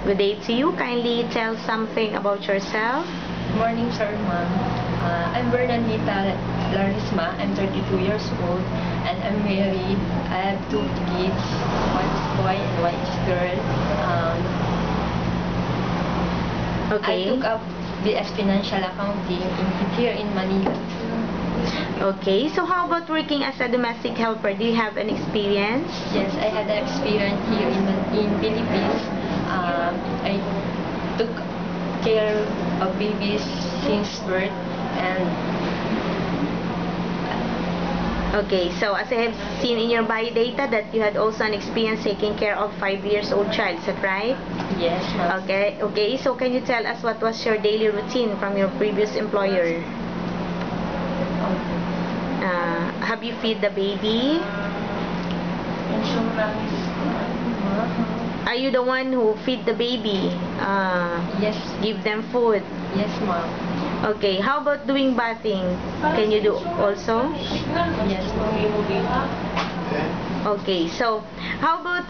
Good day to you. Kindly tell something about yourself. Morning, sir, ma'am. I'm Bernardita Larisma. I'm 32 years old, and I'm married. I have 2 kids. One is boy and one is girl. Okay. I took up BS Financial Accounting here in Manila. Okay, so how about working as a domestic helper? Do you have an experience? Yes, I had an experience here in Philippines. I took care of babies since birth, and Okay, so as I have seen in your bio data that you had also an experience taking care of 5-year-old child, is that right? yes, ma'am. Okay, so can you tell us what was your daily routine from your previous employer? Have you feed the baby? Are you the one who feed the baby? Yes. Give them food? Yes, ma'am. Okay, how about doing bathing? Can you do also? Yes, ma'am. Okay, so how about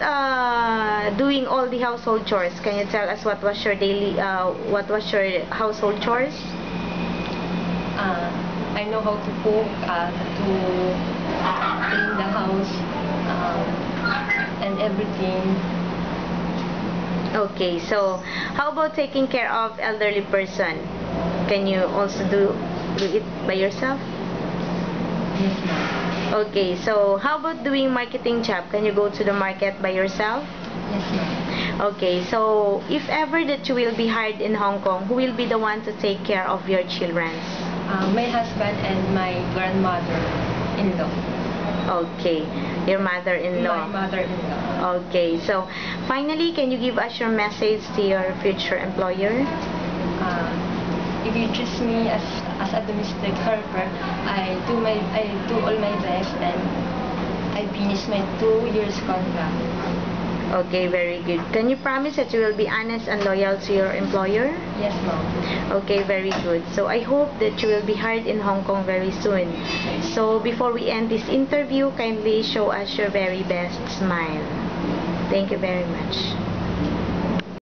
doing all the household chores? Can you tell us what was your household chores? I know how to cook, to clean the house, and everything. Okay, so how about taking care of elderly person? Can you also do it by yourself? Yes, ma'am. Okay, so how about doing marketing job? Can you go to the market by yourself? Yes, ma'am. Okay, so if ever that you will be hired in Hong Kong, who will be the one to take care of your children? My husband and my grandmother-in-law. Okay, your mother-in-law. My mother-in-law. Okay, so finally, can you give us your message to your future employer? If you choose me as a domestic helper, I do all my best, and I finish my 2 years contract. Okay, very good. Can you promise that you will be honest and loyal to your employer? Yes, ma'am. Okay, very good. So I hope that you will be hired in Hong Kong very soon. So before we end this interview, kindly show us your very best smile. Thank you very much.